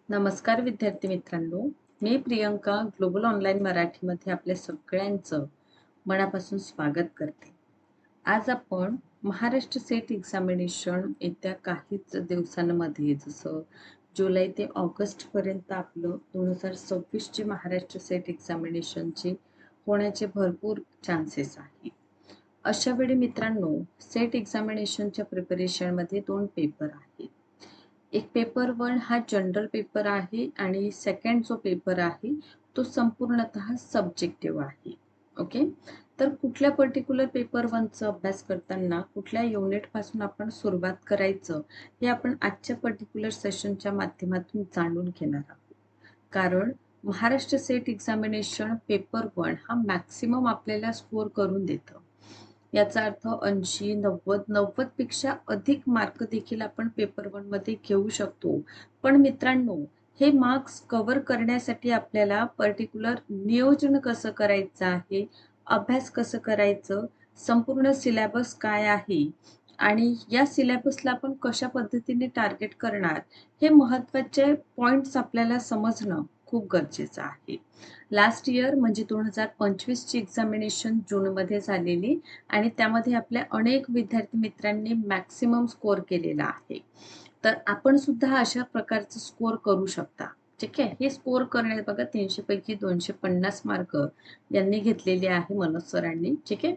नमस्कार विद्यार्थी मित्रांनो, मी प्रियंका ग्लोबल ऑनलाईन मराठीमध्ये आपल्या सगळ्यांचं मनापासून स्वागत करते. आज आपण महाराष्ट्र सेट एक्झामिनेशन येत्या काहीच दिवसांमध्ये जसं जुलै ते ऑगस्टपर्यंत आपलं 2026 चे महाराष्ट्र सेट एक्झामिनेशनचे होण्याचे भरपूर चान्सेस आहे. अशा वेळी मित्रांनो, सेट एक्झामिनेशनच्या प्रिपरेशनमध्ये 2 पेपर आहेत. एक पेपर 1 हा जनरल पेपर आहे आणि सेकंड जो पेपर आहे तो संपूर्णतः सब्जेक्टिव्ह आहे. ओके. तर कुठल्या पर्टिक्युलर पेपर 1चा अभ्यास करताना कुठल्या युनिटपासून आपण सुरुवात करायचं हे आपण आजच्या पर्टिक्युलर सेशनच्या माध्यमातून जाणून घेणार आहोत. कारण महाराष्ट्र सेट एक्झामिनेशन पेपर 1 हा मॅक्सिमम आपल्याला स्कोर करून देतं. याचा अर्थ 80, 90, 90 पेक्षा अधिक मार्क देखील आपण पेपर 1 मध्ये घेऊ शकतो. पण मित्रांनो, हे मार्क्स कव्हर करण्यासाठी आपल्याला पर्टिक्युलर नियोजन कसं करायचं आहे, अभ्यास कसं करायचं, संपूर्ण सिलेबस काय आहे आणि या सिलेबसला आपण कशा पद्धतीने टार्गेट करणार, हे महत्त्वाचे पॉइंट्स आपल्याला समजणं खूप गरजेचं आहे. लास्ट इयर म्हणजे 2025 ची एक्झामिनेशन जूनमध्ये झालेली आणि त्यामध्ये आपल्या अनेक विद्यार्थी मित्रांनी मॅक्सिमम स्कोर केलेला आहे. तर आपण सुद्धा अशा प्रकारचं स्कोर करू शकता. ठीक आहे. हे स्कोर करण्यात बघा 300 पैकी 250 मार्क यांनी घेतलेले आहे मनोज सरांनी. ठीक आहे.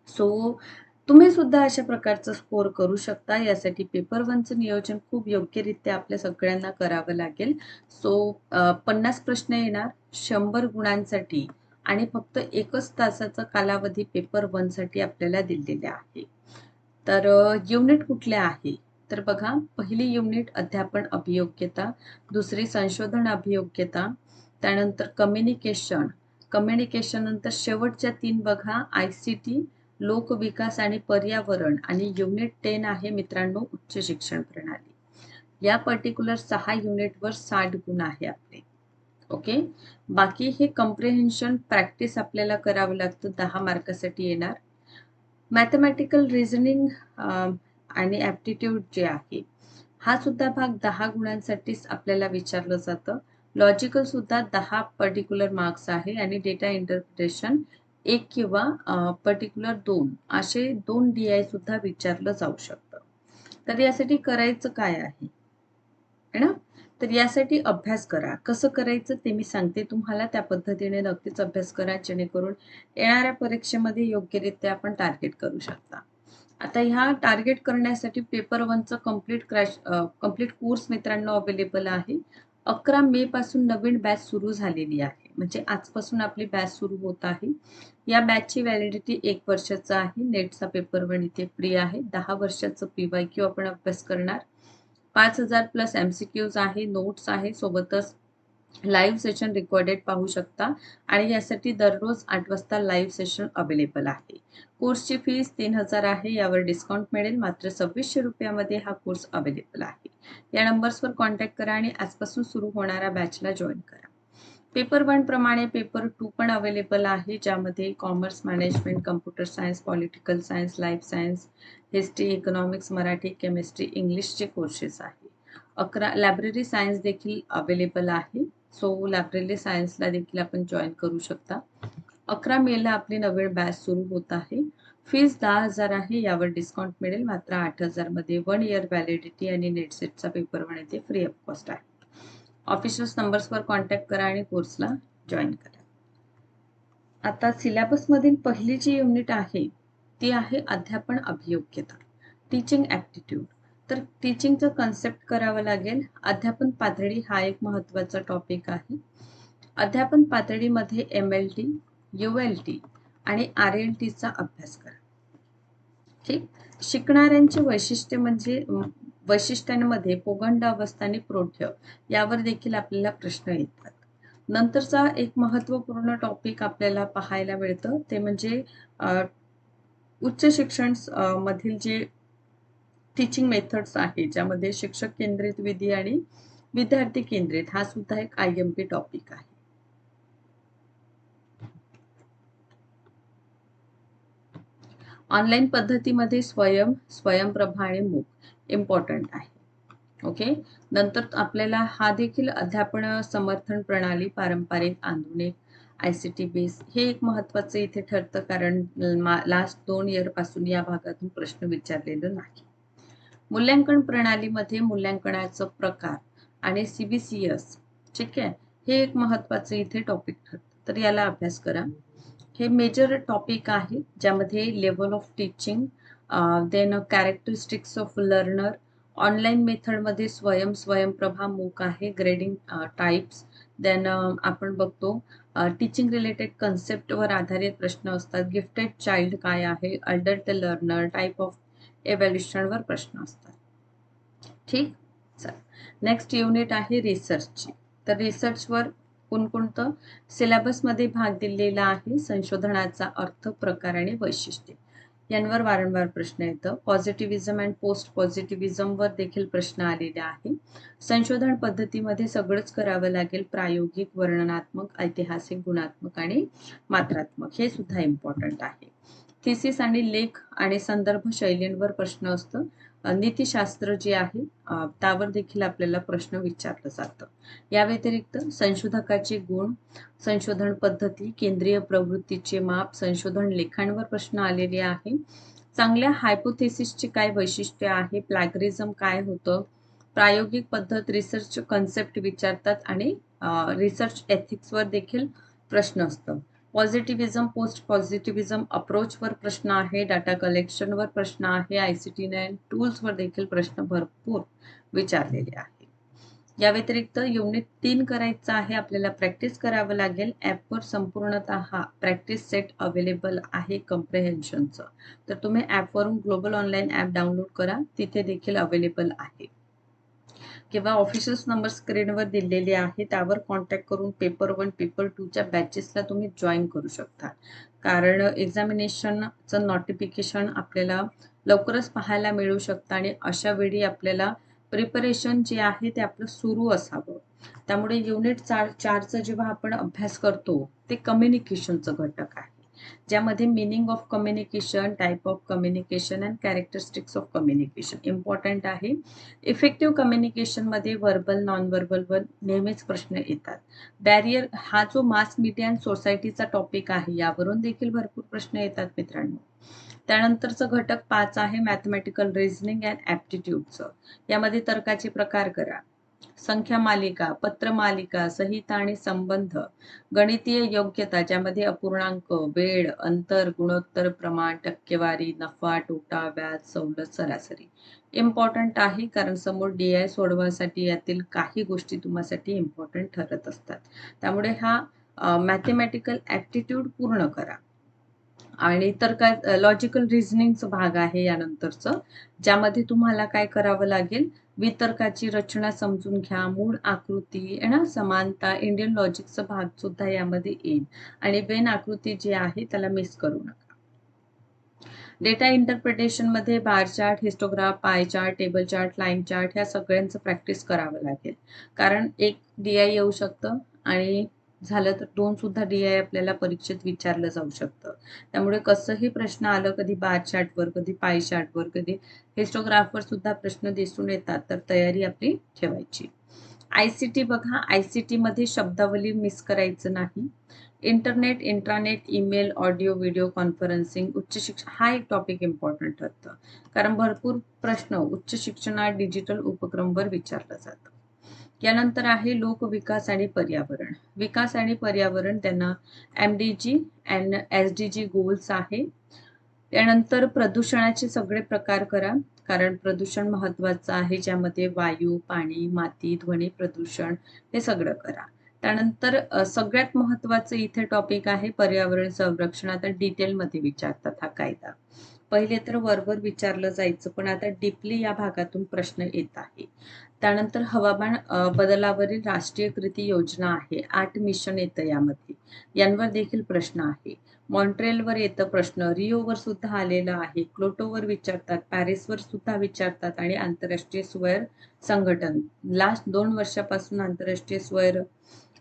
सो तुम्ही सुद्धा अशा प्रकारचा स्कोर करू शकता. यासाठी पेपर 1चं नियोजन खूप योग्यरित्या आपल्या सगळ्यांना करावं लागेल. सो 50 प्रश्न येणार 100 गुणांसाठी आणि फक्त 1च तासाचा कालावधी पेपर 1 साठी आपल्याला दिलेला आहे. तर युनिट कुठले आहे? तर बघा, पहिली युनिट अध्यापन अभियोग्यता, दुसरी संशोधन अभियोग्यता, त्यानंतर कम्युनिकेशन, कम्युनिकेशन नंतर शेवटच्या 3 बघा ICT, लोकविकास आणि पर्यावरण आणि युनिट 10 आहे मित्रांनो उच्च शिक्षण प्रणाली. या पर्टिक्युलर 6 युनिटवर 60 गुण आहे आपले. ओके. बाकी हे कम्प्रिहेन्शन प्रॅक्टिस आपल्याला करावं लागतं 10 मार्कासाठी येणार. मॅथमॅटिकल रिझनिंग आणि ॲप्टिट्यूड जे आहे हा सुद्धा भाग 10 गुणांसाठीच आपल्याला विचारलं जातं. लॉजिकल सुद्धा 10 पर्टिक्युलर मार्क्स आहे आणि डेटा इंटरप्रिटेशन 1 किंवा पर्टिक्युलर 2 असे 2 DI सुद्धा विचारलं जाऊ शकतं. तर यासाठी करायचं काय आहे? है ना? तर यासाठी अभ्यास करा. कसं करायचं ते मी सांगते तुम्हाला. त्या पद्धतीने नक्कीच अभ्यास करा जेणेकरून येणाऱ्या परीक्षेमध्ये योग्यरित्या आपण टार्गेट करू शकता. आता ह्या टार्गेट करण्यासाठी पेपर 1चं कंप्लीट कोर्स मित्रांनो अवेलेबल आहे. 11 मे पासून नवीन बॅच सुरू झालेली आहे. म्हणजे आजपासून आपली बॅच सुरू होत आहे. या बॅचची व्हॅलिडिटी 1 वर्षाचा आहे. नेटचा पेपर 1 इथे फ्री आहे. 10 वर्षाचं PYQ आपण अभ्यास करणार. 5000 प्लस MCQs आहे, नोट्स आहे, सोबतच लाईव्ह सेशन रेकॉर्डेड पाहू शकता आणि यासाठी दररोज 8 वाजता लाईव्ह सेशन अवेलेबल आहे. कोर्सची फीस 3000 आहे. यावर डिस्काउंट मिळेल. मात्र 2600 रुपयामध्ये हा कोर्स अवेलेबल आहे. या नंबर्सवर कॉन्टॅक्ट करा आणि आजपासून सुरू होणाऱ्या बॅचला जॉईन करा. पेपर 1 प्रमाणे पेपर 2 पण अवेलेबल आहे, ज्यामध्ये commerce, management, computer science, political science, life science, history, economics, Marathi, chemistry, इंग्लिशचे कोर्सेस आहे. 11 लायब्ररी सायन्स देखील अवेलेबल आहे. सो लायब्ररी सायन्सला देखील आपण जॉईन करू शकता. 11 मेला आपली नवीन बॅच सुरू होत आहे. फीस 10,000 आहे. यावर डिस्काउंट मिळेल. मात्र 8,000 मध्ये 1 इयर व्हॅलिडिटी आणि नेट सेटचा पेपर 1 इथे फ्री ऑफ कॉस्ट आहे. ऑफिशियल नंबर्सवर कॉन्टॅक्ट करा आणि कोर्सला जॉईन करा. आता सिलेबसमधील पहिली जी युनिट आहे ती आहे अध्यापन अभियोग्यता, टीचिंग ॲप्टिट्यूड. तर टीचिंगचं कन्सेप्ट करावं लागेल. अध्यापन पातळी हा एक महत्त्वाचा टॉपिक आहे. अध्यापन पातळीमध्ये MLT, ULT आणि RLTचा अभ्यास करा. ठीक. शिकणाऱ्यांची वैशिष्ट्य म्हणजे वैशिष्ट्यांमध्ये पोगंड अवस्था आणि प्रौढ यावर देखील आपल्याला प्रश्न येतात. नंतरचा एक महत्त्वपूर्ण टॉपिक आपल्याला पाहायला मिळतं ते म्हणजे उच्च शिक्षण मधील जे टीचिंग मेथड्स आहे, ज्यामध्ये शिक्षक केंद्रित विधी आणि विद्यार्थी केंद्रित हा सुद्धा एक IMP टॉपिक आहे. ऑनलाईन पद्धतीमध्ये स्वयंप्रभा आणि मूक इम्पॉर्टंट आहे. ओके. नंतर आपल्याला हा देखील अध्यापन समर्थन प्रणाली, पारंपरिक, आधुनिक, ICT बेस हे एक महत्त्वाचं इथे ठरतं, कारण लास्ट 2 इयरपासून या भागातून प्रश्न विचारलेला नाही. मूल्यांकन प्रणालीमध्ये मूल्यांकनाचं प्रकार आणि CBCS, ठीक आहे, हे एक महत्त्वाचं इथे टॉपिक ठरतं. तर याला अभ्यास करा. हे मेजर टॉपिक आहे, ज्यामध्ये level of teaching, then characteristics of learner, online मेथडमध्ये स्वयंप्रभा मूक आहे, ग्रेडिंग टाइप्स, देन आपण बघतो टीचिंग रिलेटेड कन्सेप्टवर आधारित प्रश्न असतात, गिफ्टेड चाइल्ड काय आहे, अडल्ट लर्नर, टाइप ऑफ एव्हॅल्युशनवर प्रश्न असतात. ठीक. चल, नेक्स्ट युनिट आहे रिसर्चची. तर रिसर्चवर कोणकोणतं सिलेबसमध्ये भाग दिलेला आहे, संशोधनाचा अर्थ, प्रकार आणि वैशिष्ट्ये यांवर वारंवार प्रश्न येतं. पॉझिटिव्हिझम अँड पोस्ट पॉझिटिव्हिझमवर देखील प्रश्न आलेले आहे. संशोधन पद्धतीमध्ये सगळंच करावं लागेल, प्रायोगिक, वर्णनात्मक, ऐतिहासिक, गुणात्मक आणि मात्रात्मक, हे सुद्धा इम्पॉर्टंट आहे. थिसिस आणि लेख आणि संदर्भ शैलींवर प्रश्न असतं. नीतिशास्त्र जे आहे त्यावर देखील आपल्याला प्रश्न विचारलं जातं. या व्यतिरिक्त संशोधकाचे गुण, संशोधन पद्धती, केंद्रीय प्रवृत्तीचे माप, संशोधन लेखांवर प्रश्न आलेले आहे. चांगल्या हायपोथेसिसची काय वैशिष्ट्य आहे, प्लॅगरिझम काय होतं, प्रायोगिक पद्धत, रिसर्च कन्सेप्ट विचारतात आणि रिसर्च एथिक्सवर देखील प्रश्न असतं. पॉझिटिव्हिझम, पोस्ट पॉझिटिव्हिझम अप्रोचवर प्रश्न आहे, डाटा कलेक्शनवर प्रश्न आहे, ICT-9 टूल्सवर देखील प्रश्न भरपूर विचारलेले आहे. या व्यतिरिक्त युनिट 3 करायचं आहे, आपल्याला प्रॅक्टिस करावं लागेल. ॲपवर संपूर्णतः प्रॅक्टिस सेट अवेलेबल आहे कम्प्रेहेन्शनचं. तर तुम्ही ॲपवरून ग्लोबल ऑनलाईन ॲप डाउनलोड करा, तिथे देखील अवेलेबल आहे. किंवा ऑफिशियल नंबर स्क्रीनवर दिलेले आहे, त्यावर कॉन्टॅक्ट करून पेपर 1, पेपर 2च्या बॅचेसला तुम्ही जॉईन करू शकता. कारण एक्झामिनेशनचं नोटिफिकेशन आपल्याला लवकरच पाहायला मिळू शकतं आणि अशा वेळी आपल्याला प्रिपरेशन जे आहे ते आपलं सुरू असावं. त्यामुळे युनिट 4चा जेव्हा आपण अभ्यास करतो, ते कम्युनिकेशनचं घटक आहे, ज्यामध्ये meaning of communication, type of communication and characteristics of communication important आहे. इफेक्टिव्ह कम्युनिकेशनमध्ये व्हर्बल, नॉन व्हर्बलवर नेहमीच प्रश्न येतात. बॅरियर हा जो मास मीडिया अँड सोसायटीचा टॉपिक आहे, यावरून देखील भरपूर प्रश्न येतात मित्रांनो. त्यानंतरचं घटक 5 आहे मॅथमॅटिकल रिझनिंग अँड ॲप्टिट्यूडचं. यामध्ये तर्काचे प्रकार करा, संख्या मालिका, पत्र मालिका, संहिता आणि संबंध, गणितीय योग्यता, ज्यामध्ये अपूर्णांक, वेळ, अंतर, गुणोत्तर, प्रमाण, टक्केवारी, नफा, तोटा, व्याज, सवलत, सरासरी इम्पॉर्टंट आहे, कारण समोर DI सोडवासाठी यातील काही गोष्टी तुम्हासाठी इम्पॉर्टंट ठरत असतात. त्यामुळे हा मॅथमॅटिकल ॲप्टिट्यूड पूर्ण करा. आणि तर काय लॉजिकल रिझनिंगचं भाग आहे यानंतरचं, ज्यामध्ये तुम्हाला काय करावं लागेल, वितर्काची रचना समजून घ्या, मूळ आकृती आहे ना, समानता, इंडियन लॉजिकचा भाग सुद्धा यामध्ये येईल आणि वेन आकृती जी आहे त्याला मिस करू नका. डेटा इंटरप्रिटेशनमध्ये bar chart, histograph, pie chart, table chart, line chart ह्या सगळ्यांचं प्रॅक्टिस करावं लागेल, कारण एक DI येऊ शकतं आणि झालं तर 2 सुद्धा DI आपल्याला परीक्षेत विचारलं जाऊ शकतं. त्यामुळे कसंही प्रश्न आलं, कधी बार चार्टवर, कधी पाय चार्टवर, कधी हिस्टोग्राफवर सुद्धा प्रश्न दिसून येतात, तर तयारी आपली ठेवायची. ICT बघा, ICTमध्ये शब्दावली मिस करायचं नाही. Internet, intranet, email, audio, video conferencing, उच्च शिक्षण हा एक टॉपिक इम्पॉर्टंट ठरतं, कारण भरपूर प्रश्न उच्च शिक्षणात डिजिटल उपक्रमवर विचारलं जातं. यानंतर आहे लोकविकास आणि पर्यावरण. विकास आणि पर्यावरण, त्यांना MDG अँड SDG गोल्स आहे. त्यानंतर प्रदूषणाचे सगळे प्रकार करा, कारण प्रदूषण महत्त्वाचं आहे, ज्यामध्ये वायू, पाणी, माती, ध्वनी प्रदूषण हे सगळं करा. त्यानंतर सगळ्यात महत्त्वाचं इथे टॉपिक आहे पर्यावरण संरक्षण. आता डिटेलमध्ये विचारतात हा कायदा. पहिले तर वरवर विचारलं जायचं, पण आता डीपली या भागातून प्रश्न येत आहे. त्यानंतर हवामान बदलावरील राष्ट्रीय कृती योजना आहे, 8 मिशन येतं यामध्ये, यांवर देखील प्रश्न आहे. मॉन्ट्रेलवर येतं प्रश्न, रिओवर सुद्धा आलेला आहे, क्योटोवर विचारतात, पॅरिसवर सुद्धा विचारतात आणि आंतरराष्ट्रीय सौर संघटन लास्ट 2 वर्षापासून आंतरराष्ट्रीय सौर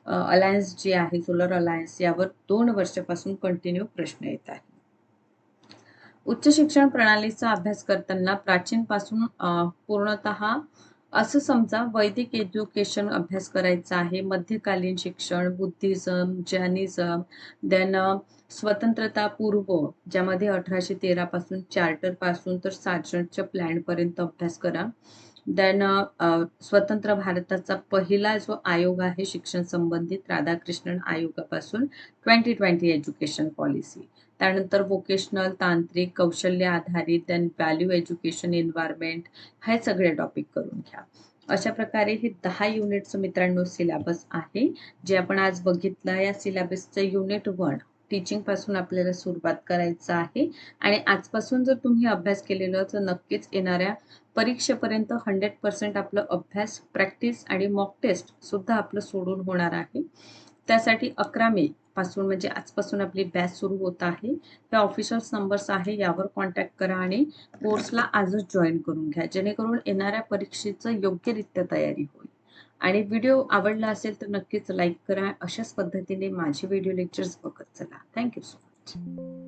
अलायन्स जे आहे, सोलर अलायन्स, यावर 2 वर्षापासून कंटिन्यू प्रश्न येत आहे. उच्च शिक्षण प्रणालीचा अभ्यास करताना प्राचीनपासून पूर्णतः असं समजा वैदिक एज्युकेशन अभ्यास करायचा आहे, मध्यकालीन शिक्षण, बुद्धिझम, जैनिझम, देन स्वतंत्रतापूर्व ज्यामध्ये 1813 पासून चार्टर पासून तर सार्जंटच्या प्लॅनपर्यंत अभ्यास करा. देन स्वतंत्र भारताचा पहिला जो आयोग आहे शिक्षण संबंधित राधाकृष्णन आयोगापासून 2020 एज्युकेशन पॉलिसी. त्यानंतर व्होकेशनल, तांत्रिक, कौशल्य आधारित, देन व्हॅल्यू एज्युकेशन, एन्व्हायरमेंट हे सगळे टॉपिक करून घ्या. अशा प्रकारे हे 10 युनिटचं मित्रांनो सिलेबस आहे, जे आपण आज बघितलं. या सिलेबसचं युनिट 1 टीचिंग पासून आपल्याला सुरुवात करायचं आहे आणि आजपासून जर तुम्ही अभ्यास केलेलं तर नक्कीच येणाऱ्या परीक्षेपर्यंत 100% आपलं अभ्यास, प्रॅक्टिस आणि मॉक टेस्ट सुद्धा आपलं सोडून होणार आहे. त्यासाठी 11 मे पासून म्हणजे आजपासून आपली बॅच सुरू होत आहे. हे ऑफिशियल नंबर्स आहे, यावर कॉन्टॅक्ट करा आणि कोर्सला आजच जॉईन करून घ्या, जेणेकरून येणाऱ्या परीक्षेचं योग्यरित्या तयारी होईल. आणि व्हिडिओ आवडला असेल तर नक्कीच लाईक करा. अशाच पद्धतीने माझे व्हिडिओ लेक्चर्स बघत चला. Thank you so much.